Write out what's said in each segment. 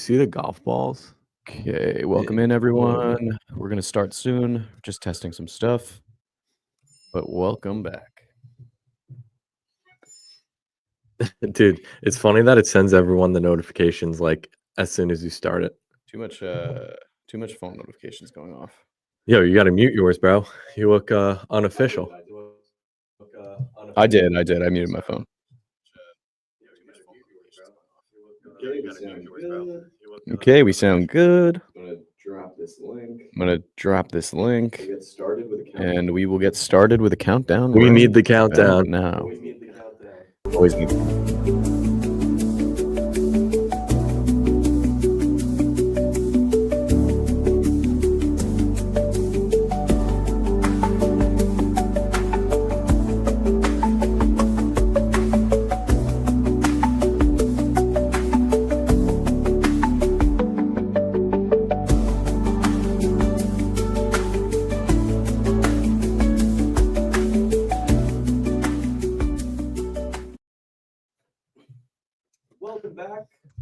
see the golf balls? Okay, welcome in, everyone. We're going to start soon. Just testing some stuff, but welcome back. Dude, it's funny that it sends everyone the notifications like as soon as you start it. Too much phone notifications going off. Yo, you got to mute yours, bro. You look unofficial. I did. I muted my phone. Okay, we sound good. I'm going to drop this link. And we will get started with a countdown. We need the countdown now. Always need.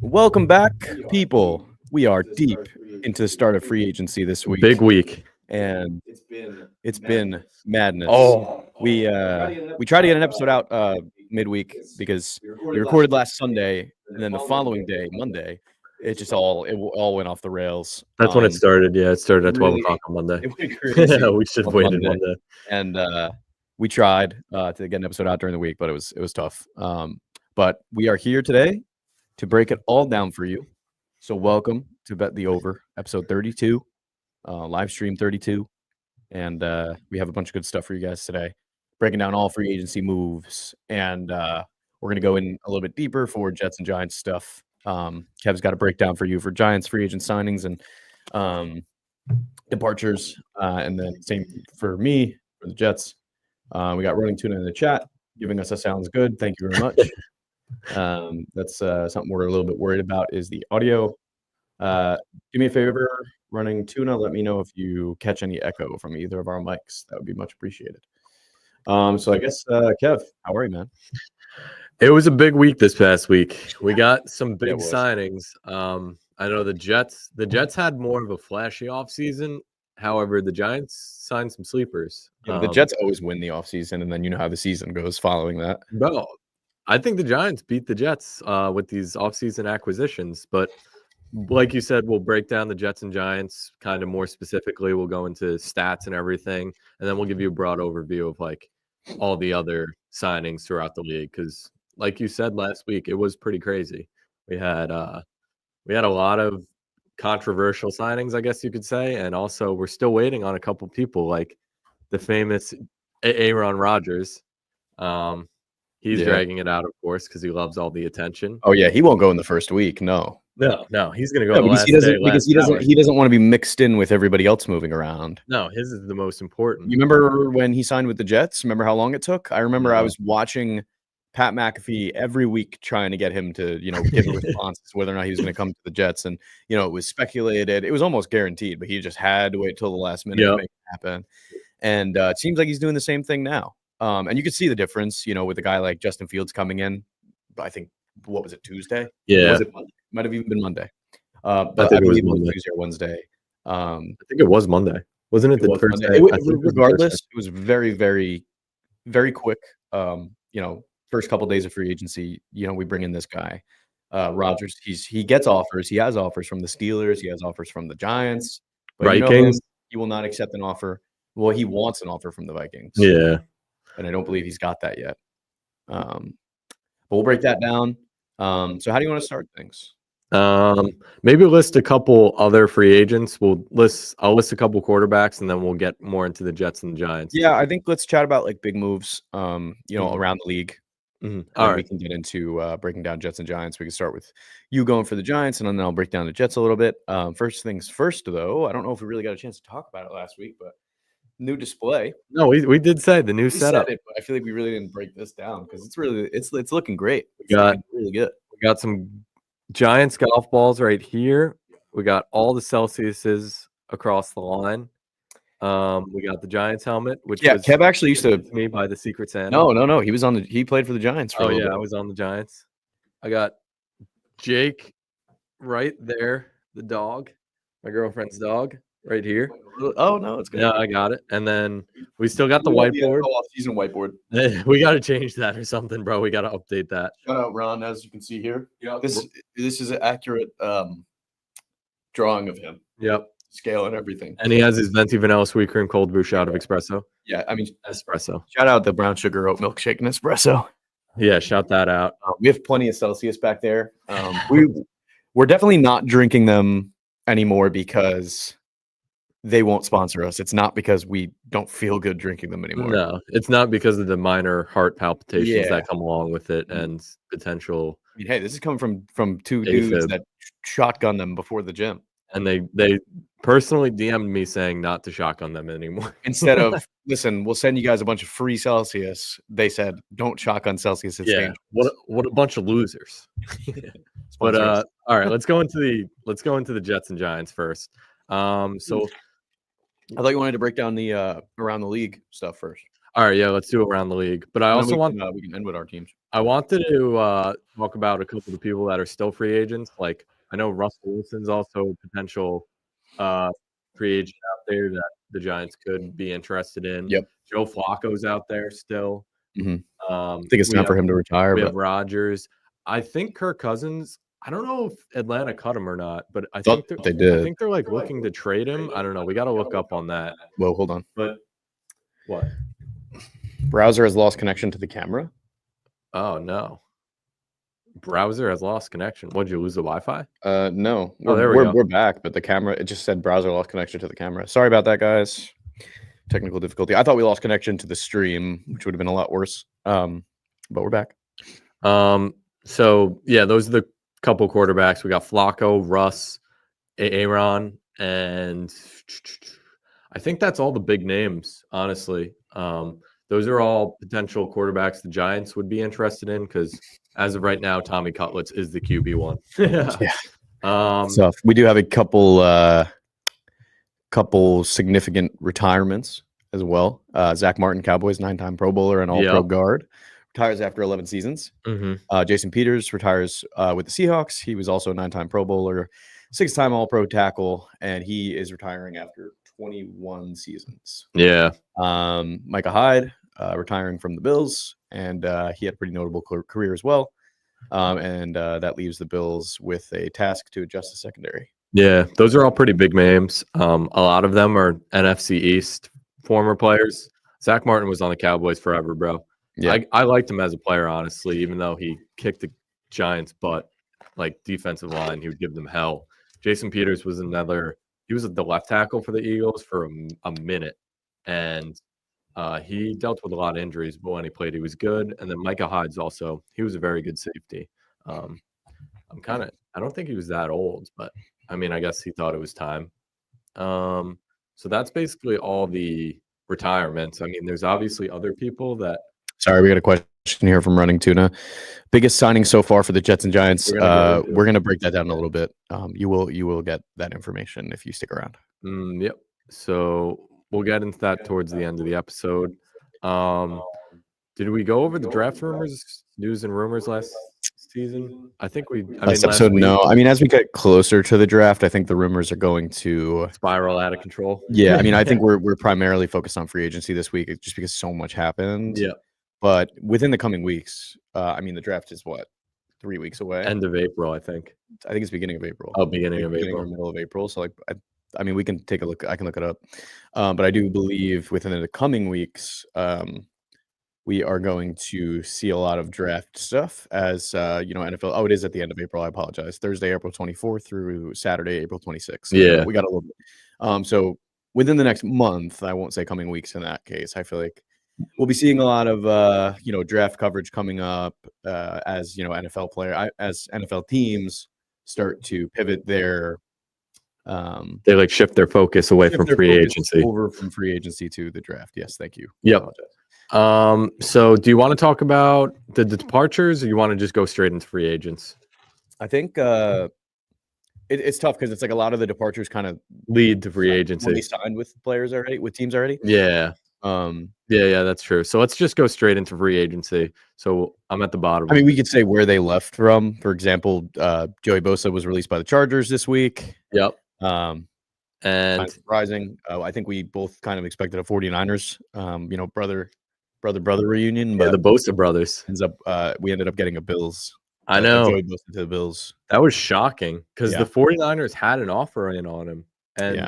Welcome back, people. We are deep into the start of free agency this week. Big week. And it's been madness. Oh, we tried to get an episode out midweek because we recorded last Sunday, and then the following day, Monday, it all went off the rails. That's when it started. Yeah, it started at 12 o'clock on Monday. Yeah, we should have waited Monday. And we tried to get an episode out during the week, but it was tough. But we are here today to break it all down for you. So welcome to Bet the Over, episode 32, live stream 32. And we have a bunch of good stuff for you guys today, breaking down all free agency moves. And we're going to go in a little bit deeper for Jets and Giants stuff. Kev's got a breakdown for you for Giants free agent signings and departures. And then same for me, for the Jets. We got Running Tuna in the chat, giving us a sounds good. Thank you very much. That's something we're a little bit worried about is the audio. Do me a favor, Running Tuna, let me know if you catch any echo from either of our mics. That would be much appreciated. So I guess Kev, how are you, man? It was a big week this past week. We got some big signings. I know the Jets had more of a flashy offseason. However, the Giants signed some sleepers. Yeah, the Jets always win the offseason, and then you know how the season goes following that. Bro, I think the Giants beat the Jets with these offseason acquisitions. But like you said, we'll break down the Jets and Giants kind of more specifically. We'll go into stats and everything. And then we'll give you a broad overview of like all the other signings throughout the league. Because like you said last week, it was pretty crazy. We had a lot of controversial signings, I guess you could say. And also we're still waiting on a couple people like the famous Aaron Rodgers. He's dragging it out, of course, because he loves all the attention. Oh yeah, he won't go in the first week. No, he's gonna go because he doesn't want to be mixed in with everybody else moving around. No, his is the most important. You remember when he signed with the Jets? Remember how long it took? I remember I was watching Pat McAfee every week trying to get him to, give a response to whether or not he was going to come to the Jets, and it was speculated. It was almost guaranteed, but he just had to wait till the last minute to make it happen. And it seems like he's doing the same thing now. And you can see the difference, with a guy like Justin Fields coming in. I think, what was it, Tuesday? Yeah. Was it Monday? Might have even been Monday. But I think it was Monday. Tuesday or Wednesday. I think it was Monday. Wasn't it the first day? Regardless, it was very, very, very quick. First couple days of free agency, we bring in this guy, Rodgers. He gets offers. He has offers from the Steelers. He has offers from the Giants. But Vikings. He will not accept an offer. Well, he wants an offer from the Vikings. Yeah. And I don't believe he's got that yet. But we'll break that down. So how do you want to start things? Maybe list a couple other free agents. I'll list a couple quarterbacks, and then we'll get more into the Jets and the Giants. Yeah, I think let's chat about like big moves, around the league. Mm-hmm. All right. We can get into breaking down Jets and Giants. We can start with you going for the Giants, and then I'll break down the Jets a little bit. First things first, though, I don't know if we really got a chance to talk about it last week, but new display. No, we did say the new setup. But I feel like we really didn't break this down because it's looking great. It's looking really good. We got some Giants golf balls right here. We got all the Celsiuses across the line. We got the Giants helmet, which was Kev actually used to me by the Secret Santa. No. He played for the Giants. I was on the Giants. I got Jake right there, the dog, my girlfriend's dog, right here. Oh no, it's good. Yeah, I got it. And then we still got the whiteboard. Off-season whiteboard. We got to change that or something, bro. We got to update that. Shout out Ron, as you can see here. Yeah, this is an accurate drawing of him. Yep. Scale and everything. And he has his venti vanilla sweet cream cold brew shot of espresso. Yeah, I mean espresso. Shout out the brown sugar oat milkshake and espresso. Yeah, shout that out. We have plenty of Celsius back there. We're definitely not drinking them anymore because they won't sponsor us. It's not because we don't feel good drinking them anymore. No, it's not because of the minor heart palpitations that come along with it and potential. I mean, hey, this is coming from two dudes that shotgun them before the gym. And they personally DM'd me saying not to shotgun them anymore. Instead of, listen, we'll send you guys a bunch of free Celsius. They said, don't shotgun Celsius. It's dangerous. What a bunch of losers. But all right, let's go into the Jets and Giants first. So I thought you wanted to break down the around the league stuff first. All right, yeah, let's do it around the league. But I also we can end with our teams. I wanted to talk about a couple of the people that are still free agents. Like I know Russell Wilson's also a potential free agent out there that the Giants could be interested in. Yep. Joe Flacco's out there still. Mm-hmm. I think it's time for him to retire. We have Rodgers. I think Kirk Cousins. I don't know if Atlanta cut him or not, but I think they did. I think they're like looking to trade him. I don't know. We got to look up on that. Well, hold on. But what? Browser has lost connection to the camera. Oh no. Browser has lost connection. What, did you lose the Wi-Fi? No. We're back, but the camera, it just said browser lost connection to the camera. Sorry about that, guys. Technical difficulty. I thought we lost connection to the stream, which would have been a lot worse. But we're back. So yeah, those are the couple quarterbacks. We got Flacco, Russ, Aaron, and I think that's all the big names, honestly. Those are all potential quarterbacks the Giants would be interested in because as of right now, Tommy Cutlets is the QB1. Yeah. So we do have a couple significant retirements as well. Zach Martin, Cowboys, 9-time Pro Bowler and All-Pro guard, retires after 11 seasons. Mm-hmm. Jason Peters retires with the Seahawks. He was also a 9-time Pro Bowler, 6-time All-Pro tackle, and he is retiring after 21 seasons. Yeah. Micah Hyde retiring from the Bills, and he had a pretty notable career as well. And that leaves the Bills with a task to adjust the secondary. Yeah, those are all pretty big names. A lot of them are NFC East former players. Zach Martin was on the Cowboys forever, bro. Yeah, I liked him as a player, honestly, even though he kicked the Giants' butt, like defensive line, he would give them hell. Jason Peters was he was the left tackle for the Eagles for a minute, and he dealt with a lot of injuries, but when he played, he was good. And then Micah Hyde's also, he was a very good safety. I don't think he was that old, but I mean, I guess he thought it was time. So that's basically all the retirements. I mean, there's obviously other people that. Sorry, we got a question here from Running Tuna. Biggest signing so far for the Jets and Giants. We're gonna break that down a little bit. You will get that information if you stick around. Yep. So we'll get into that towards the end of the episode. Did we go over the draft rumors, news and rumors last season? I think last episode, no. I mean, as we get closer to the draft, I think the rumors are going to spiral out of control. Yeah, I mean, I think we're primarily focused on free agency this week, just because so much happened. Yeah. But within the coming weeks, I mean, the draft is what, 3 weeks away? End of April, I think. I think it's beginning of April. Oh, beginning of April. Or middle of April. So, like, I mean, we can take a look. I can look it up. But I do believe within the coming weeks, we are going to see a lot of draft stuff as, NFL. Oh, it is at the end of April. I apologize. Thursday, April 24th through Saturday, April 26th. Yeah. We got a little bit. So within the next month, I won't say coming weeks in that case, I feel like we'll be seeing a lot of, draft coverage coming up as, as NFL teams start to pivot their they like shift their focus away from free agency. Over from free agency to the draft. Yes, thank you. Yep. So do you want to talk about the departures or you want to just go straight into free agents? I think it's tough because it's like a lot of the departures kind of lead to free agency. They signed with players already, with teams already. Yeah. Yeah, that's true. So let's just go straight into free agency. So I'm at the bottom. I mean, we could say where they left from. For example, Joey Bosa was released by the Chargers this week. Yep. Kind And of surprising. I think we both kind of expected a 49ers, brother reunion, but the Bosa brothers. We ended up getting a Bills. I know. Joey Bosa to the Bills. That was shocking because Yeah. the 49ers had an offer in on him. And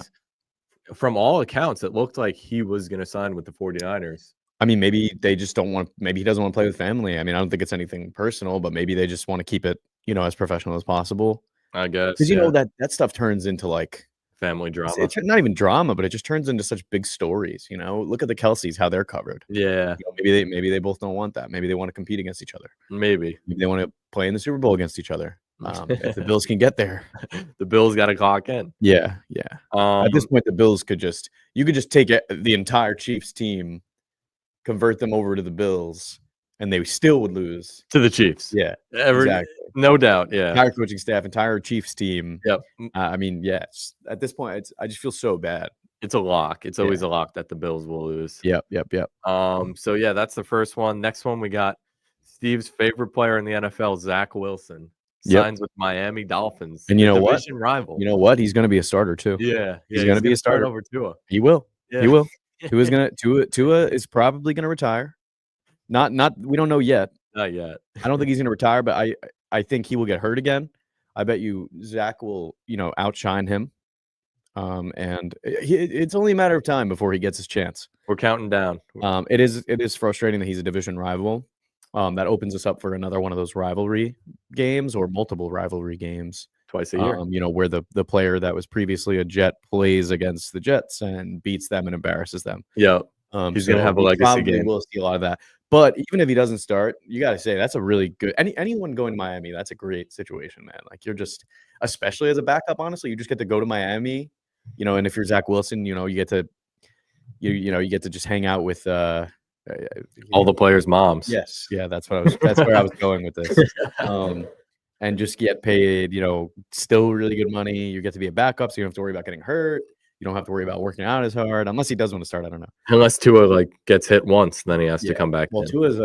from all accounts, it looked like he was going to sign with the 49ers. I mean, maybe they just don't want. Maybe he doesn't want to play with family. I mean, I don't think it's anything personal, but maybe they just want to keep it, as professional as possible. I guess because that stuff turns into like family drama. It's not even drama, but it just turns into such big stories. Look at the Kelseys, how they're covered. Yeah, maybe they both don't want that. Maybe they want to compete against each other. Maybe they want to play in the Super Bowl against each other. If the Bills can get there, the Bills got to clock in. Yeah. At this point, the Bills could just take the entire Chiefs team, convert them over to the Bills, and they still would lose to the Chiefs. Yeah, exactly. No doubt. Yeah, entire coaching staff, entire Chiefs team. Yep. I mean, yes. At this point, I just feel so bad. It's a lock. It's always a lock that the Bills will lose. Yep. So yeah, that's the first one. Next one, we got Steve's favorite player in the NFL, Zach Wilson, signs with Miami Dolphins. And you know what? Division rival. You know what? He's going to be a starter too. Yeah, he's going to be a starter over Tua. He will. Yeah. He will. Tua is probably going to retire. Not. We don't know yet. Not yet. I don't think he's going to retire, but I think he will get hurt again. I bet you Zach will, outshine him. And it's only a matter of time before he gets his chance. We're counting down. It is frustrating that he's a division rival. That opens us up for another one of those rivalry games or multiple rivalry games twice a year. Where the player that was previously a Jet plays against the Jets and beats them and embarrasses them. Yeah. He's going to have a legacy game. We'll see a lot of that. But even if he doesn't start, you got to say that's a really good. Anyone going to Miami, that's a great situation, man. Like you're just, especially as a backup, honestly, you just get to go to Miami, And if you're Zach Wilson, you get to, you get to just hang out with all the players' moms. Yes, yeah, that's where I was going with this. And just get paid, still really good money. You get to be a backup, so you don't have to worry about getting hurt. You don't have to worry about working out as hard, unless he does want to start. I don't know. Unless Tua gets hit once, then he has to come back. Well, Tua's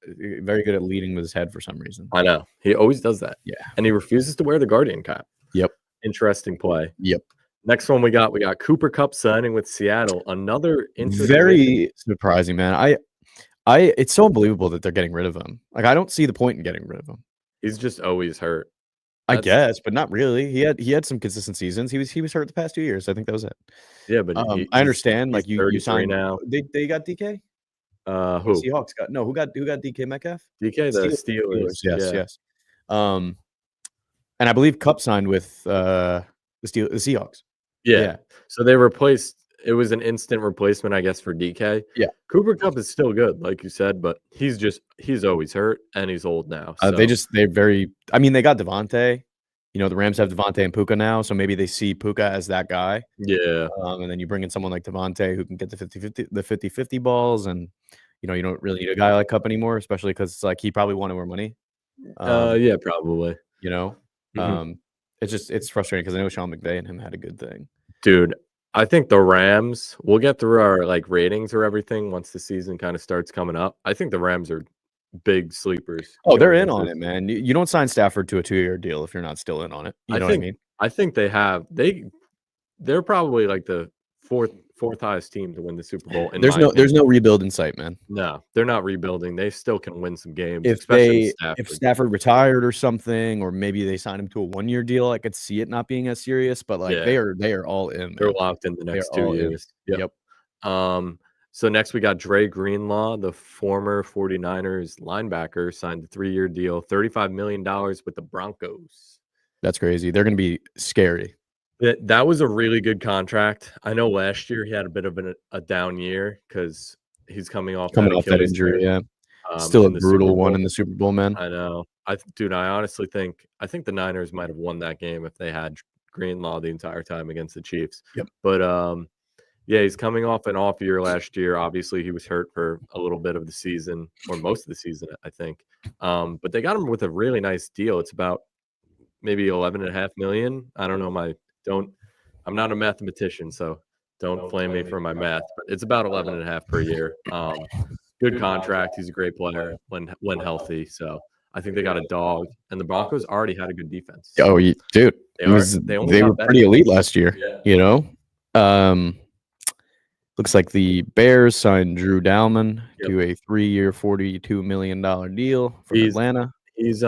very good at leading with his head for some reason. I know. He always does that. Yeah. And he refuses to wear the Guardian cap. Yep. Interesting play. Yep. Next one we got Cooper Kupp signing with Seattle. Another very surprising, man. It's so unbelievable that they're getting rid of him. Like I don't see the point in getting rid of him. He's just always hurt. I guess, but not really. He had some consistent seasons. He was hurt the past 2 years. I think that was it. Yeah, but I understand. Like you signed now. They got DK. Who? Seahawks got Who got DK Metcalf? DK the Steelers. Yes. And I believe Kupp signed with the Seahawks. Yeah. So they replaced. It was an instant replacement, I guess, for DK. Yeah. Cooper Kupp is still good, like you said, but he's always hurt and he's old now. So. They got Devontae. The Rams have Devontae and Puka now, so maybe they see Puka as that guy. Yeah. And then you bring in someone like Devontae who can get the 50-50 balls, and you don't really need a guy like Kupp anymore, especially because it's like he probably wanted more money. Yeah, probably. It's frustrating because I know Sean McVay and him had a good thing. Dude, I think the Rams, we'll get through our ratings or everything once the season kind of starts coming up. I think the Rams are big sleepers. Oh, they're in on it, man. You don't sign Stafford to a 2-year deal if you're not still in on it. You know what I mean? I think they're probably like the fourth highest team to win the Super Bowl. There's no rebuild in sight, man. No, they're not rebuilding. They still can win some games. If Stafford retired or something, or maybe they signed him to a 1-year deal, I could see it not being as serious. But they are all in. They're locked in the next 2 years. Yep. So next we got Dre Greenlaw, the former 49ers linebacker, signed a 3-year deal, $35 million with the Broncos. That's crazy. They're going to be scary. That was a really good contract. I know last year he had a bit of a down year because he's coming off that injury. Yeah, still a brutal one in the Super Bowl, man. I know. I honestly think the Niners might have won that game if they had Greenlaw the entire time against the Chiefs. Yep. But yeah, he's coming off an off year last year. Obviously, he was hurt for a little bit of the season or most of the season, I think. But they got him with a really nice deal. It's about maybe $11.5 million. I don't know. I'm not a mathematician, so Don't flame me for my math, but it's about 11.5 per year. Good contract. He's a great player when healthy. So I think they got a dog, and the Broncos already had a good defense. Oh, So dude, only they got were better. pretty elite last year. Yeah. You know, looks like the Bears signed Drew Dalman to a 3-year, $42 million deal from Atlanta. He's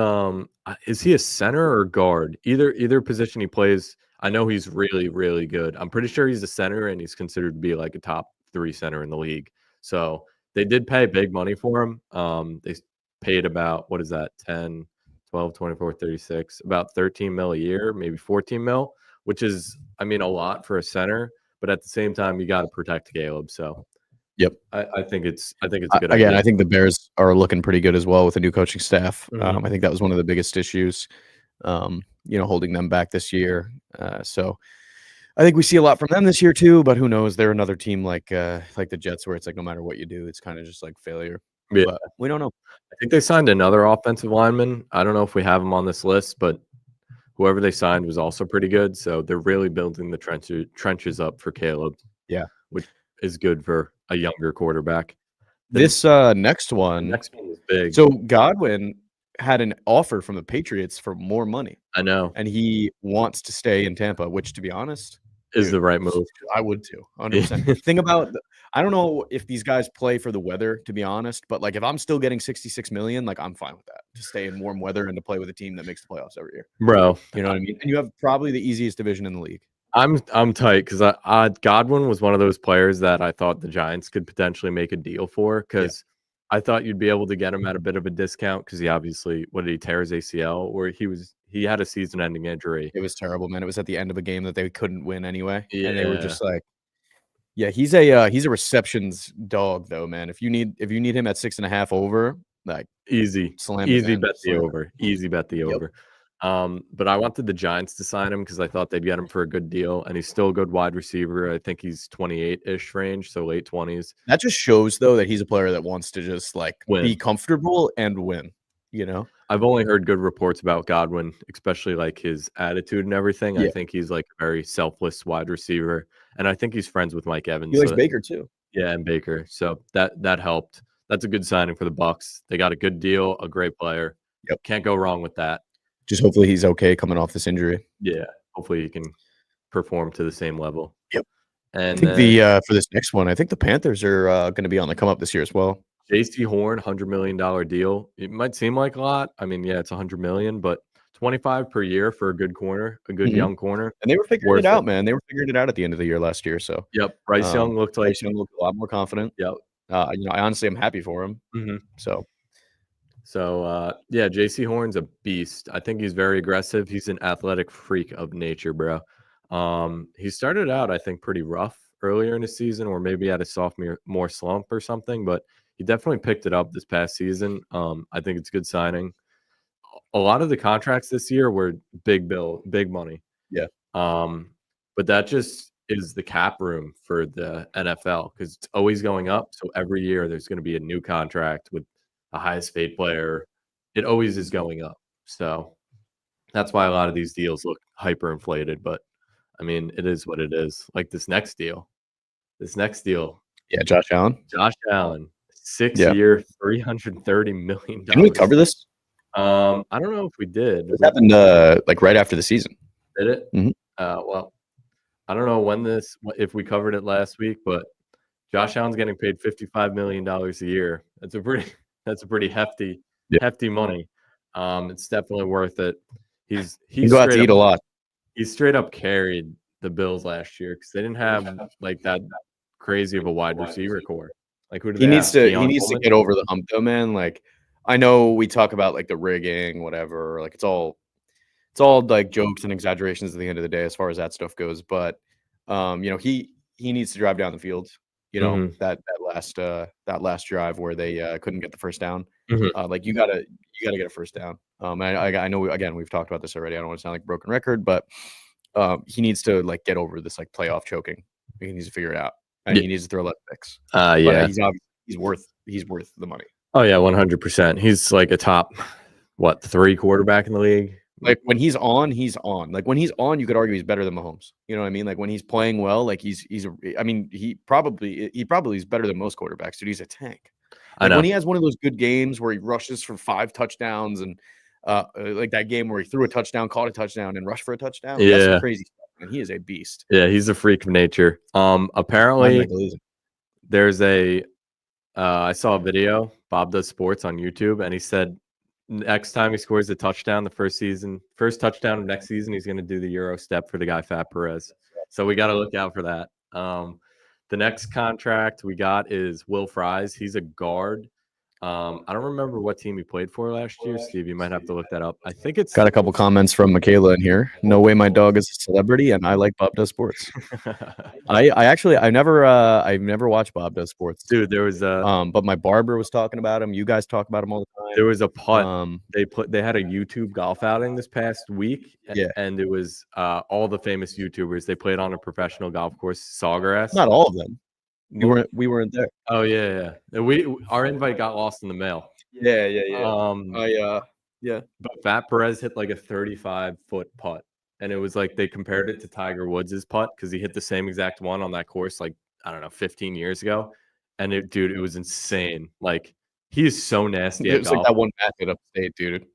is he a center or guard? Either position he plays. I know he's really, really good. I'm pretty sure he's a center, and he's considered to be like a top 3 center in the league. So they did pay big money for him. They paid about, what is that, 10, 12, 24, 36, about 13 mil a year, maybe 14 mil, which is, I mean, a lot for a center. But at the same time, you got to protect Caleb. So Yep. I think it's a good Again, idea. I think the Bears are looking pretty good as well with the new coaching staff. Mhm. I think that was one of the biggest issues, holding them back this year. So I think we see a lot from them this year too. But who knows? They're another team like the Jets, where it's like no matter what you do, it's kind of just like failure. Yeah. But we don't know. I think they signed another offensive lineman. I don't know if we have him on this list, but whoever they signed was also pretty good. So they're really building the trenches up for Caleb. Yeah. Which is good for a younger quarterback. This next one was big. So Godwin had an offer from the Patriots for more money. I know. And he wants to stay in Tampa, which, to be honest, is the right move. I would too, 100%. Thing about I don't know if these guys play for the weather, to be honest, but like if I'm still getting 66 million, like I'm fine with that, to stay in warm weather and to play with a team that makes the playoffs every year. Bro, you know what I mean? And you have probably the easiest division in the league. I'm tight because Godwin was one of those players that I thought the Giants could potentially make a deal for, because I thought you'd be able to get him at a bit of a discount, because he obviously, what did he tear his ACL, or he had a season-ending injury. It was terrible, man. It was at the end of a game that they couldn't win anyway, and they were Yeah. just like, yeah, he's a receptions dog though, man. If you need him at 6.5 over, like easy slam it, Easy man. bet the Slam it. over. Easy bet the Yep. over. But I wanted the Giants to sign him because I thought they'd get him for a good deal, and he's still a good wide receiver. I think he's 28-ish range, so late 20s. That just shows though that he's a player that wants to just like Win. be comfortable and win, you know? I've only heard good reports about Godwin, especially like his attitude and everything. Yeah. I think he's like a very selfless wide receiver, and I think he's friends with Mike Evans. He likes Baker too. Yeah, and Baker. So that helped. That's a good signing for the Bucs. They got a good deal, a great player. Yep. Can't go wrong with that. Just hopefully he's okay coming off this injury. Yeah. Hopefully he can perform to the same level. Yep. And I think for this next one, I think the Panthers are going to be on the come up this year as well. J.C. Horn, $100 million deal. It might seem like a lot. I mean, yeah, it's $100 million, but 25 per year for a good corner, a good young corner. And they were figuring it out, man. They were figuring it out at the end of the year last year. So yep, Bryce Young looked a lot more confident. Yep. I honestly am happy for him. So yeah, J.C. Horn's a beast. I think he's very aggressive. He's an athletic freak of nature, bro. He started out, I think, pretty rough earlier in the season, or maybe had a sophomore slump or something, but he definitely picked it up this past season. I think it's a good signing. A lot of the contracts this year were big money. Yeah. But that just is the cap room for the NFL, because it's always going up. So every year there's going to be a new contract with the highest paid player. It always is going up. So that's why a lot of these deals look hyperinflated. But I mean, it is what it is. Like this next deal. Yeah, Josh Allen. 6-year, $330 million. Can we cover this? I don't know if we did. It happened like right after the season. Did it? Mhm. Well, I don't know if we covered it last week, but Josh Allen's getting paid $55 million a year. That's a pretty hefty money. It's definitely worth it. He's go out to eat a lot. He straight up carried the Bills last year because they didn't have like that crazy of a wide receiver core. Like who do they have? He needs to get over the hump though, man. Like I know we talk about like the rigging, whatever. Like it's all like jokes and exaggerations at the end of the day as far as that stuff goes. But he needs to drive down the field. You know, that last drive where they couldn't get the first down. Like you gotta get a first down. I know again we've talked about this already. I don't want to sound like a broken record, but he needs to like get over this like playoff choking. He needs to figure it out, and he needs to throw less picks. Yeah, but he's worth the money. Oh yeah, 100%. He's like a top 3 quarterback in the league, Like when he's on, he's on. Like when he's on, you could argue he's better than Mahomes. You know what I mean? Like when he's playing well, like I mean, he probably is better than most quarterbacks, dude. He's a tank. I Like know. when he has one of those good games where he rushes for 5 touchdowns and like that game where he threw a touchdown, caught a touchdown, and rushed for a touchdown. Like, that's some Yeah. crazy stuff, and he is a beast. Yeah, he's a freak of nature. Apparently there's a I saw a video, Bob Does Sports on YouTube, and he said next time he scores a touchdown, first touchdown of next season, he's going to do the Euro step for the guy Fat Perez. So we got to look out for that. The next contract we got is Will Fries. He's a guard. I don't remember what team he played for last year. Steve, you might have to look that up. I think it's got a couple comments from Michaela in here. No way my dog is a celebrity, and I like Bob Does Sports. I've never watched Bob Does Sports. Dude, there was but my barber was talking about him. You guys talk about him all the time. There was a putt. They had a YouTube golf outing this past week. Yeah. And it was all the famous YouTubers. They played on a professional golf course, Sawgrass. Not all of them. We weren't there. Oh yeah. Our invite got lost in the mail. Yeah. But Fat Perez hit like a 35-foot putt, and it was like they compared it to Tiger Woods' putt because he hit the same exact one on that course like I don't know 15 years ago, and it was insane. Like he is so nasty. It was like that one match at Upstate, dude. It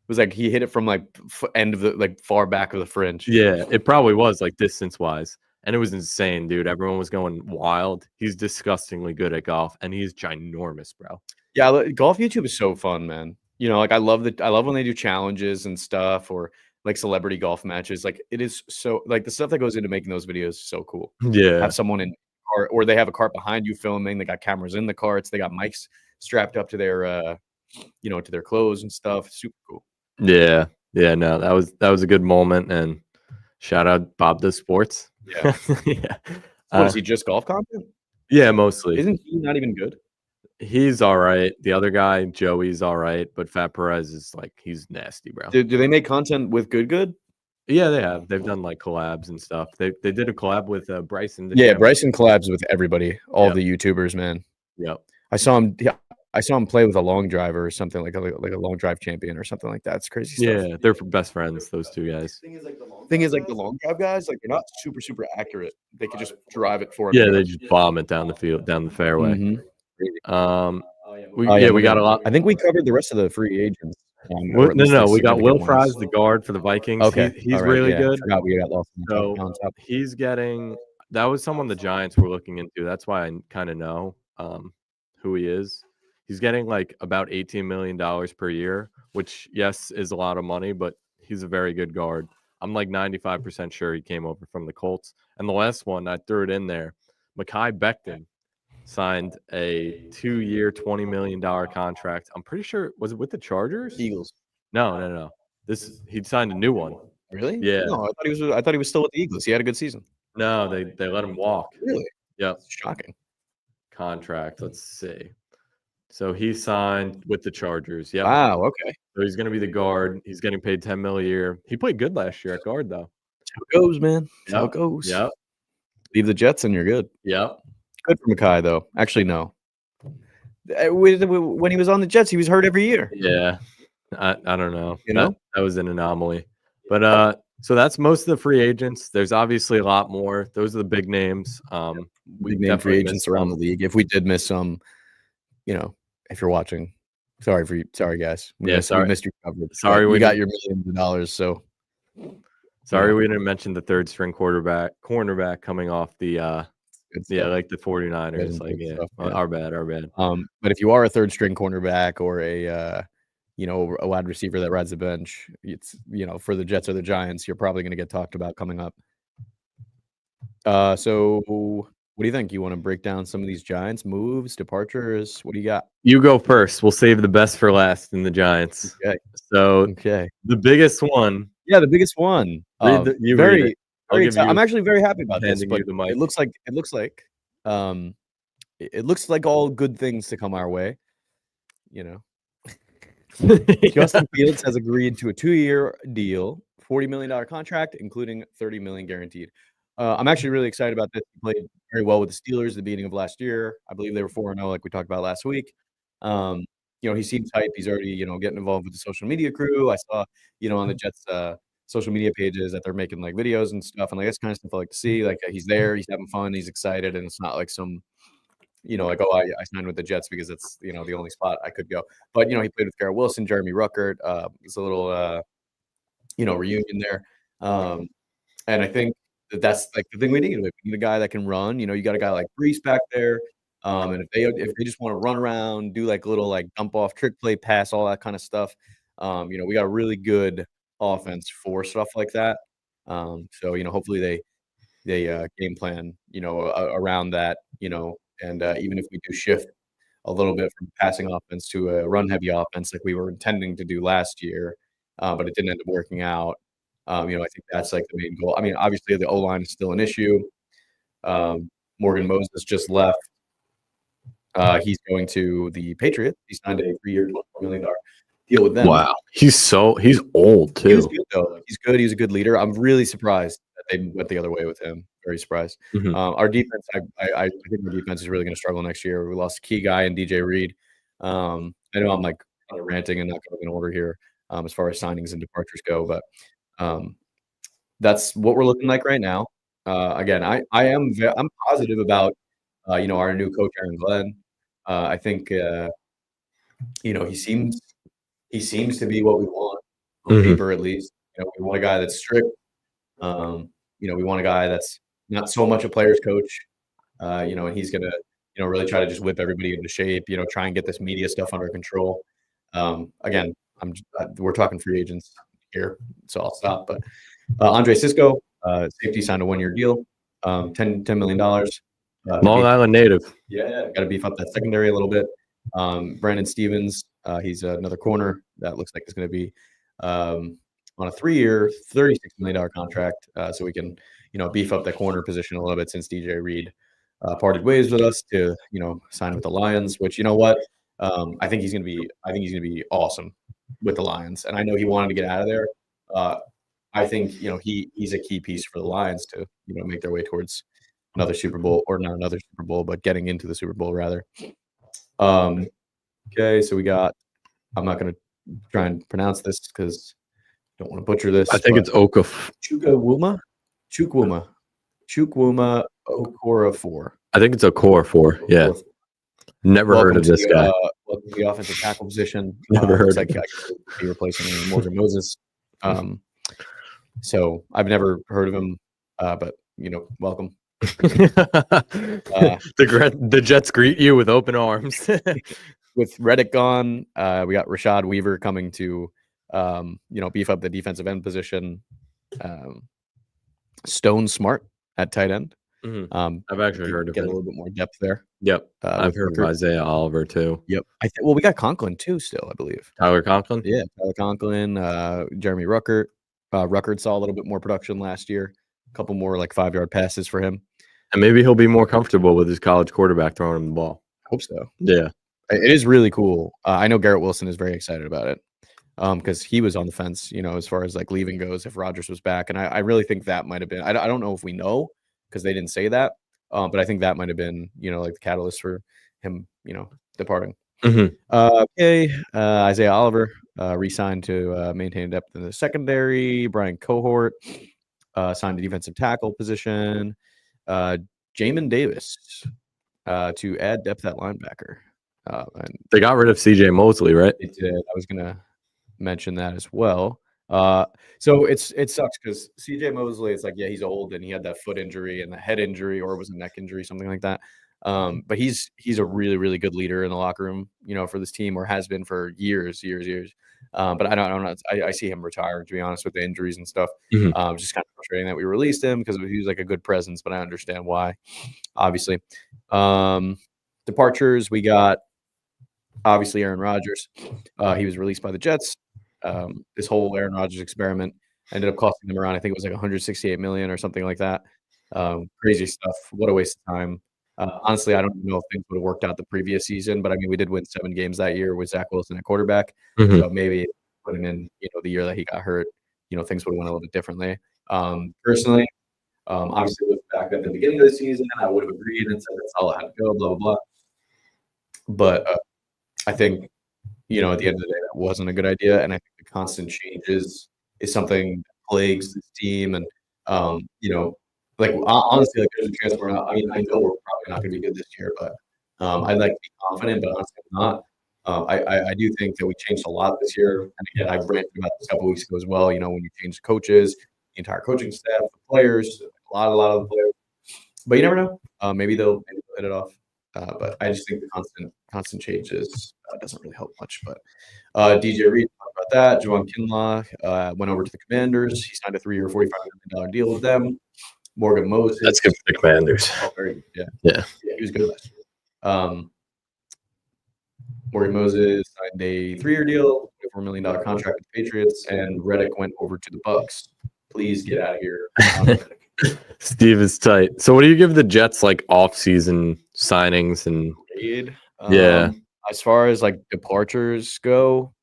was like he hit it from like end of the like far back of the fringe. Yeah, it probably was like distance wise. And it was insane, dude. Everyone was going wild. He's disgustingly good at golf, and he's ginormous, bro. Yeah, golf YouTube is so fun, man. You know, like I love when they do challenges and stuff, or like celebrity golf matches. Like it is so like the stuff that goes into making those videos is so cool. Yeah, have someone in car, or they have a cart behind you filming. They got cameras in the carts. They got mics strapped up to their, to their clothes and stuff. Super cool. Yeah. No, that was a good moment, and shout out Bob Does Sports. Yeah. Yeah. What is he, just golf content? Yeah, mostly. Isn't he not even good? He's all right. The other guy, Joey's all right, but Fat Perez is like he's nasty, bro. Do they make content with good? Yeah, they have. They've done like collabs and stuff. They did a collab with Bryson. Yeah, Bryson collabs with everybody, all the YouTubers, man. Yep. I saw him play with a long driver or something like a long drive champion or something like that. It's crazy stuff. Yeah, they're best friends, those two guys. Thing is, the long drive guys, like they're not super accurate. They could just drive it for. Yeah, they just bomb it down the field, down the fairway. Mm-hmm. We got a lot. I think we covered the rest of the free agents. No, we got Will Fries, the guard for the Vikings. Okay, he's really good. We got lost. So he's getting. That was someone the Giants were looking into. That's why I kind of know who he is. He's getting like about $18 million per year, which yes is a lot of money, but he's a very good guard. I'm like 95% sure he came over from the Colts. And the last one, I threw it in there. Mekhi Becton signed a 2-year, $20 million contract. I'm pretty sure, was it with the Chargers? Eagles. No. He signed a new one. Really? Yeah. No, I thought he was still with the Eagles. He had a good season. No, they let him walk. Really? Yeah. Shocking. Contract. Let's see. So he signed with the Chargers. Yeah. Wow. Okay. So he's going to be the guard. He's getting paid $10 million a year. He played good last year at guard, though. That's how it goes, man. That's how it goes. Yep. Leave the Jets and you're good. Yep. Good for Mekhi, though. Actually, no. When he was on the Jets, he was hurt every year. Yeah. I don't know. You know? That was an anomaly. But so that's most of the free agents. There's obviously a lot more. Those are the big names. Big name free agents around the league. If we did miss some, if you're watching, sorry guys. We missed your coverage. Sorry, we got your millions of dollars. So sorry we didn't mention the third string cornerback coming off the like the 49ers. Like our bad. But if you are a third string cornerback or a wide receiver that rides the bench, it's for the Jets or the Giants, you're probably going to get talked about coming up. So what do you think? You want to break down some of these Giants moves, departures? What do you got? You go first. We'll save the best for last in the Giants. Okay. So the biggest one. Yeah, the biggest one. I'm actually very happy about this. But it looks like all good things to come our way. Justin Fields has agreed to a 2-year deal, $40 million contract, including $30 million guaranteed. I'm actually really excited about this. He played very well with the Steelers at the beginning of last year. I believe they were 4-0, like we talked about last week. he seems hype. He's already, getting involved with the social media crew. I saw, on the Jets social media pages that they're making like videos and stuff, and like that's kind of stuff I like to see. Like he's there, he's having fun, he's excited, and it's not like some, like, oh, I signed with the Jets because it's the only spot I could go. But he played with Garrett Wilson, Jeremy Ruckert. It's a little reunion there, and I think that's like the thing we need. We need a guy that can run. You got a guy like Brees back there. And if they just want to run around, do like little like dump off, trick play, pass, all that kind of stuff, we got a really good offense for stuff like that. So hopefully they game plan around that, and even if we do shift a little bit from passing offense to a run heavy offense like we were intending to do last year, but it didn't end up working out. I think that's like the main goal. I mean, obviously the O line is still an issue. Morgan Moses just left. He's going to the Patriots. He signed a 3-year, $24 million deal with them. Wow, he's old too. He was good though. Like, he's good. He's a good leader. I'm really surprised that they went the other way with him. Very surprised. Our defense, I think our defense is really going to struggle next year. We lost a key guy in DJ Reed. I know I'm like kind of ranting and not going in order here as far as signings and departures go, but that's what we're looking like right now. Again, I'm positive about our new coach Aaron Glenn. I think he seems to be what we want on paper, at least. We want a guy that's strict. We want a guy that's not so much a player's coach. And he's gonna really try to just whip everybody into shape. Try and get this media stuff under control. Again, we're talking free agents here, so I'll stop. But Andre Sisco, safety, signed a 1-year deal, $10 million. Long Island native. Yeah, got to beef up that secondary a little bit. Brandon Stevens, he's another corner that looks like it's going to be on a 3-year, $36 million contract, so we can beef up that corner position a little bit since DJ Reed parted ways with us to sign with the Lions. Which I think he's going to be awesome with the Lions, and I know he wanted to get out of there. I think he's a key piece for the Lions to make their way towards another Super Bowl, or not another Super Bowl, but getting into the Super Bowl rather. Okay, so we got. I'm not going to try and pronounce this because I don't want to butcher this. I think it's Chukwuma Okorafor. I think it's Okorafor. Yeah. Never heard of this guy. Welcome to the offensive tackle position. Never heard. Like I could be replacing Morgan Moses. So I've never heard of him, but welcome. The Jets greet you with open arms. With Reddick gone, we got Rashad Weaver coming to, beef up the defensive end position. Stone Smart at tight end. I've actually heard of get him. a little bit more depth there. Yep, I've heard of Isaiah Oliver too. Yep, we got Conklin too still, I believe. Tyler Conklin. Yeah, Tyler Conklin, Jeremy Ruckert. Ruckert saw a little bit more production last year. A couple more like 5-yard passes for him. And maybe he'll be more comfortable with his college quarterback throwing him the ball. I hope so. Yeah. It is really cool. I know Garrett Wilson is very excited about it because he was on the fence, as far as like leaving goes if Rodgers was back. And I really think that might have been – I don't know if we know because they didn't say that, but I think that might have been, like the catalyst for him, departing. Okay. Isaiah Oliver re-signed to maintain depth in the secondary. Brian Cohort signed a defensive tackle position. Jamin Davis to add depth at linebacker. And they got rid of CJ Mosley, right? They did. I was going to mention that as well. So it sucks because CJ Mosley, it's like, yeah, he's old and he had that foot injury and the head injury, or it was a neck injury, something like that. But he's a really, really good leader in the locker room, for this team, or has been for years. But I don't know. I see him retire, to be honest, with the injuries and stuff. Just kind of frustrating that we released him because he was like a good presence, but I understand why, obviously. Departures, we got obviously Aaron Rodgers. He was released by the Jets. This whole Aaron Rodgers experiment ended up costing them around, I think it was like $168 million or something like that. Crazy stuff. What a waste of time. Honestly, I don't know if things would have worked out the previous season, but I mean, we did win 7 games that year with Zach Wilson at quarterback. So maybe put him in, the year that he got hurt, things would have went a little bit differently. Personally, obviously, back at the beginning of the season, I would have agreed and said that's all I had to go, blah, blah, blah. But I think at the end of the day, that wasn't a good idea. And I think the constant changes is something that plagues this team. And, honestly, there's a chance we're not. I mean, I know we're probably not going to be good this year, but I'd like to be confident, but honestly, I'm not. I do think that we changed a lot this year. And again, I've ranted about this a couple weeks ago as well. When you change coaches, the entire coaching staff, the players, a lot of the players. But you never know. Maybe they'll hit it off. But I just think the constant changes doesn't really help much. But DJ Reed talked about that. Jevon Kinlaw went over to the Commanders. He signed a 3-year, $45 million deal with them. Morgan Moses. That's good for the Commanders. Oh, very good. Yeah. He was good last year. Morgan Moses signed a 3-year deal, $4 million contract with the Patriots, and Reddick went over to the Bucks. Please get out of here. Steve is tight. So what do you give the Jets off-season signings and yeah? As far as departures go,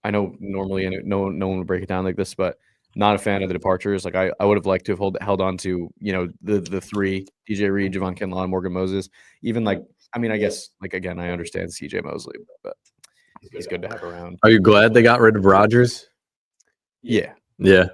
I know normally no one would break it down like this, but not a fan of the departures. I would have liked to have held on to the three: DJ Reed, Jevon Kinlaw, and Morgan Moses. Even I guess again, I understand CJ Mosley, but he's good to have around. Are you glad they got rid of Rodgers? Yeah. You're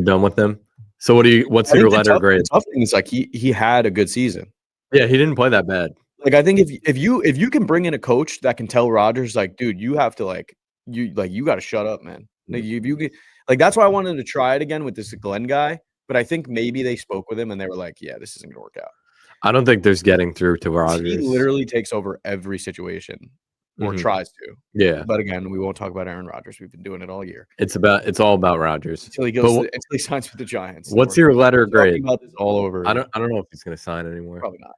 done with them. So what's your letter grade? The tough thing is he had a good season. Yeah, he didn't play that bad. I think if you can bring in a coach that can tell Rodgers dude, you have to you got to shut up, man. If you get that's why I wanted to try it again with this Glenn guy. But I think maybe they spoke with him and they were like, yeah, this isn't gonna work out. I don't think there's getting through to Rodgers. He literally takes over every situation or tries to. Yeah. But again, we won't talk about Aaron Rodgers. We've been doing it all year. It's all about Rodgers until he signs with the Giants. What's your letter grade? About this all over. I don't know if he's going to sign anymore. Probably not.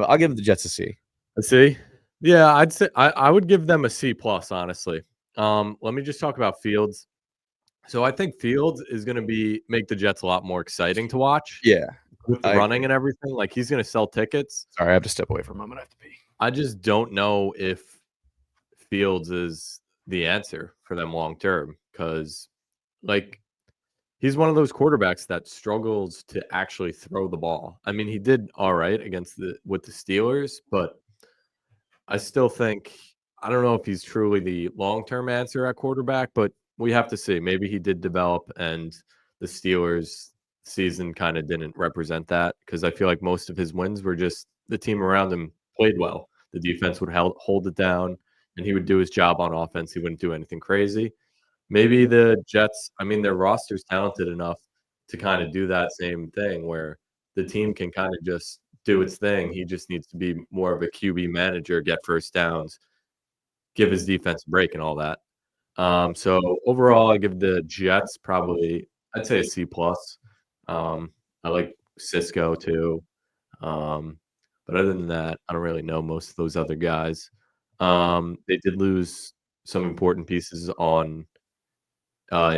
I'll give the Jets a C. A C? Yeah, I'd say I would give them a C plus, honestly. Let me just talk about Fields. So I think Fields is going to make the Jets a lot more exciting to watch. Yeah. With the running and everything. He's going to sell tickets. Sorry, I have to step away for a moment. I have to pee. I just don't know if Fields is the answer for them long term because he's one of those quarterbacks that struggles to actually throw the ball. I mean, he did all right with the Steelers, but I still think I don't know if he's truly the long-term answer at quarterback, but we have to see. Maybe he did develop and the Steelers season kind of didn't represent that because I feel like most of his wins were just the team around him played well. The defense would hold it down and he would do his job on offense. He wouldn't do anything crazy. Maybe the Jets, their roster's talented enough to kind of do that same thing where the team can kind of just do its thing. He just needs to be more of a QB manager, get first downs, give his defense a break and all that. So overall, I give the Jets probably, I'd say a C plus. I like Cisco too. But other than that, I don't really know most of those other guys. They did lose some important pieces in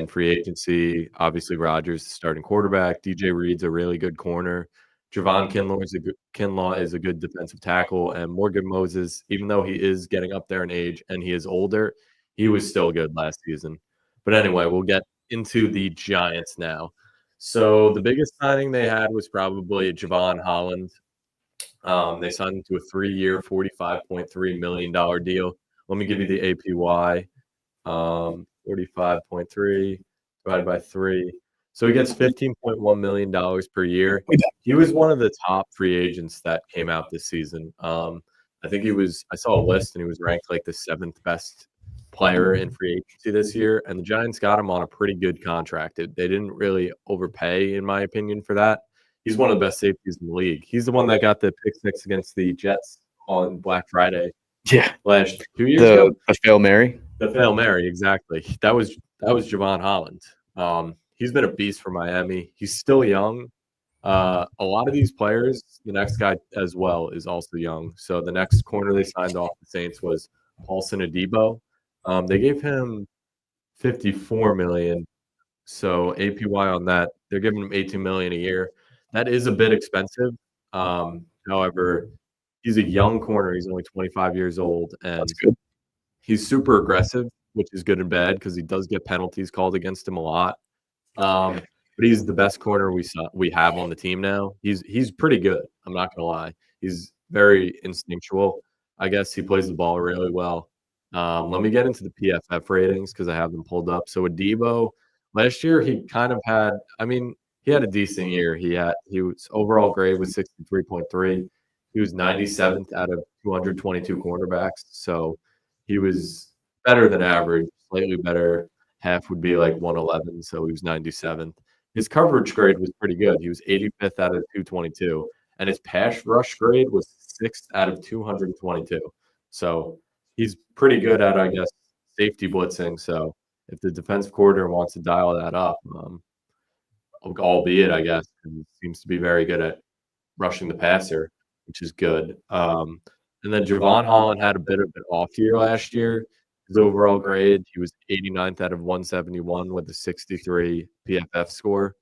free agency. Obviously, Rodgers, starting quarterback. DJ Reed's a really good corner. Jevon Kinlaw is a good defensive tackle. And Morgan Moses, even though he is getting up there in age and he is older, he was still good last season. But anyway, we'll get into the Giants now. So the biggest signing they had was probably Jevon Holland. They signed him to a 3-year, $45.3 million deal. Let me give you the APY. 45.3 divided by 3. So he gets $15.1 million per year. He was one of the top free agents that came out this season. I think I saw a list and he was ranked the 7th best player in free agency this year. And the Giants got him on a pretty good contract. They didn't really overpay, in my opinion, for that. He's one of the best safeties in the league. He's the one that got the pick six against the Jets on Black Friday. Yeah. Last 2 years ago. The Hail Mary? The Hail Mary, exactly. That was Jevon Holland. He's been a beast for Miami. He's still young. A lot of these players, the next guy as well is also young. So the next corner they signed off the Saints was Paulson Adebo. They gave him $54 million. So APY on that, they're giving him $18 million a year. That is a bit expensive. However, he's a young corner. He's only 25 years old, and that's good. He's super aggressive, which is good and bad because he does get penalties called against him a lot. But he's the best corner we have on the team now. He's pretty good. I'm not gonna lie. He's very instinctual. I guess he plays the ball really well. Let me get into the PFF ratings because I have them pulled up. So Adebo, last year he kind of had, he had a decent year. His overall grade was 63.3. He was 97th out of 222 cornerbacks. So he was better than average, slightly better. Half would be like 111, so he was 97th. His coverage grade was pretty good. He was 85th out of 222, and his pass rush grade was 6th out of 222. So he's pretty good at, I guess, safety blitzing. So if the defensive coordinator wants to dial that up, albeit, I guess, he seems to be very good at rushing the passer, which is good. And then Jevon Holland had a bit of an off year last year. His overall grade, he was 89th out of 171 with a 63 PFF score.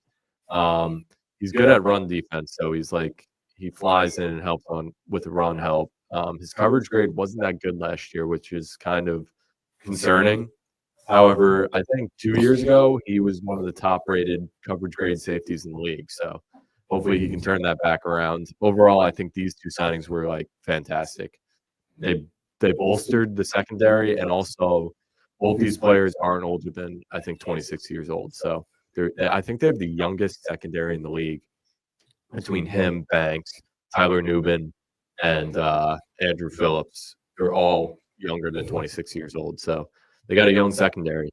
He's good at run defense, so he flies in and helps on with the run help. His coverage grade wasn't that good last year, which is kind of concerning. However, I think 2 years ago he was one of the top-rated coverage grade safeties in the league. So hopefully he can turn that back around. Overall, I think these two signings were fantastic. They bolstered the secondary, and also both these players aren't older than I think 26 years old. So I think they have the youngest secondary in the league between him, Banks, Tyler Nubin, and Andrew Phillips. They're all younger than 26 years old. So they got a young secondary.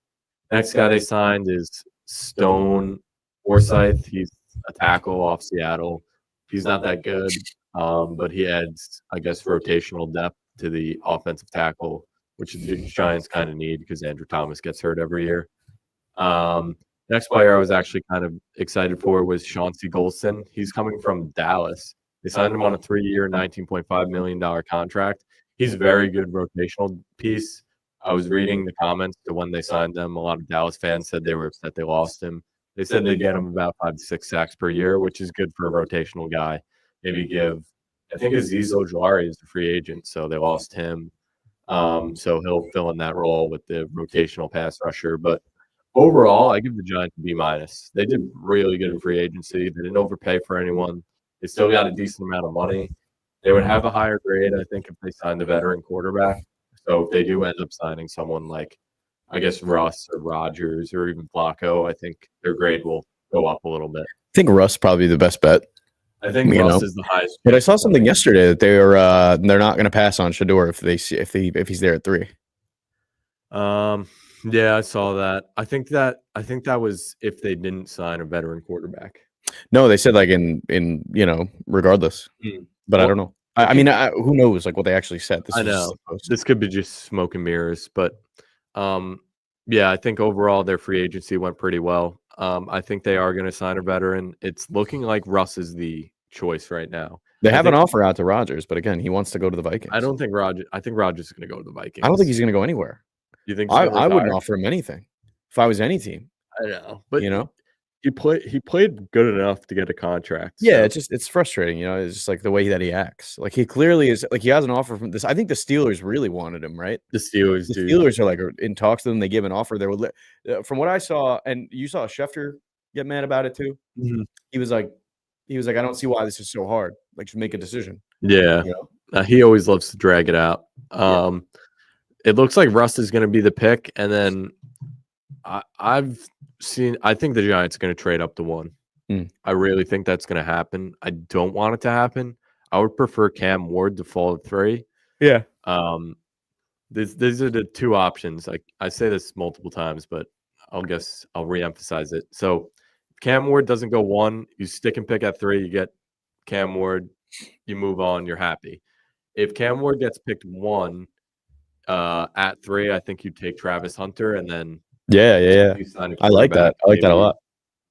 Next guy they signed is Stone Forsythe. He's a tackle off Seattle. He's not that good, but he adds, I guess, rotational depth to the offensive tackle, which the Giants kind of need because Andrew Thomas gets hurt every year. Next player I was actually kind of excited for was Chauncey Golston. He's coming from Dallas. They signed him on a 3-year, $19.5 million contract. He's a very good rotational piece. I was reading the comments to when they signed him. A lot of Dallas fans said they were upset they lost him. They said they'd get him about 5 to 6 sacks per year, which is good for a rotational guy. Maybe I think Azeez Ojulari is a free agent, so they lost him. So he'll fill in that role with the rotational pass rusher. But overall, I give the Giants a B-. They did really good in free agency. They didn't overpay for anyone. They still got a decent amount of money. They would have a higher grade, I think, if they signed a veteran quarterback. So if they do end up signing someone like, I guess, Russ or Rodgers or even Flacco, I think their grade will go up a little bit. I think Russ probably the best bet. I think Russ is the highest. But I saw something yesterday that they're not going to pass on Shador if he's there at 3. Yeah, I saw that. I think that was if they didn't sign a veteran quarterback. No, they said in regardless. But well, I don't know. I mean, who knows what they actually said. I know this could be just smoke and mirrors, but yeah, I think overall their free agency went pretty well. I think they are going to sign a veteran. It's looking like Russ is the choice right now. They have an offer out to Rodgers, but again, he wants to go to the Vikings. I think Rodgers is going to go to the Vikings. I don't think he's going to go anywhere. You think? I wouldn't offer him anything if I was any team. I know, but he played good enough to get a contract. Yeah, so. It's frustrating, It's just like the way that he acts. Like he clearly is he has an offer from this. I think the Steelers really wanted him, right? The Steelers are in talks to them. They give an offer. They were from what I saw, and you saw Schefter get mad about it too. Mm-hmm. He was like, I don't see why this is so hard. Like, just make a decision. Yeah, he always loves to drag it out. It looks like Russ is going to be the pick, and then I think the Giants are going to trade up to 1. I really think that's going to happen. I don't want it to happen. I would prefer Cam Ward to fall to 3. Yeah. These are the two options. I say this multiple times, but I'll reemphasize it. So if Cam Ward doesn't go 1, you stick and pick at 3, you get Cam Ward, you move on, you're happy. If Cam Ward gets picked 1 at 3, I think you take Travis Hunter, and then yeah. I like that. I like that a lot.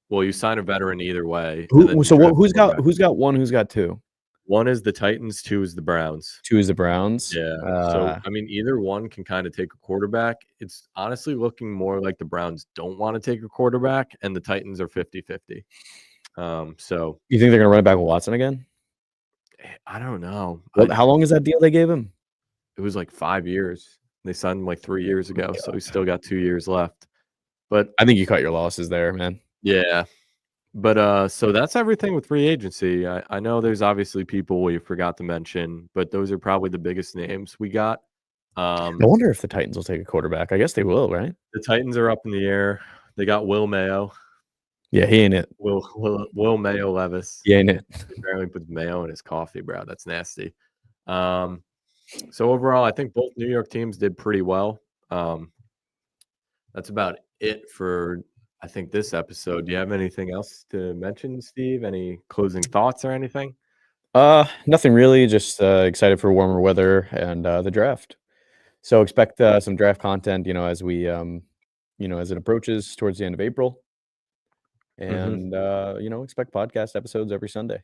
Well, you sign a veteran either way. Who's got 1? Who's got 2? 1 is the Titans, 2 is the Browns. 2 is the Browns. Yeah. So I mean, either one can kind of take a quarterback. It's honestly looking more like the Browns don't want to take a quarterback, and the Titans are 50-50. So you think they're gonna run it back with Watson again? I don't know. How long is that deal they gave him? It was like 5 years. They signed him 3 years ago, so he's still got 2 years left. But I think you cut your losses there, man. Yeah. But so that's everything with free agency. I know there's obviously people we forgot to mention, but those are probably the biggest names we got. I wonder if the Titans will take a quarterback. I guess they will, right? The Titans are up in the air. They got Will Mayo. Yeah, he ain't it. Will Mayo Levis. He ain't it. He apparently puts mayo in his coffee, bro. That's nasty. So overall, I think both New York teams did pretty well. That's about it for, I think, this episode. Do you have anything else to mention, Steve? Any closing thoughts or anything? Nothing really. Just excited for warmer weather and the draft. So expect some draft content, as we, as it approaches towards the end of April. And, expect podcast episodes every Sunday.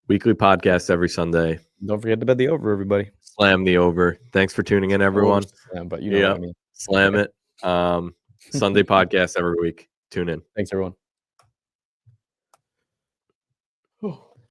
Weekly podcast every Sunday. Don't forget to bet the over, everybody. Slam the over. Thanks for tuning in, everyone. Slam, but you know what I mean. Slam it. Sunday podcast every week. Tune in. Thanks, everyone.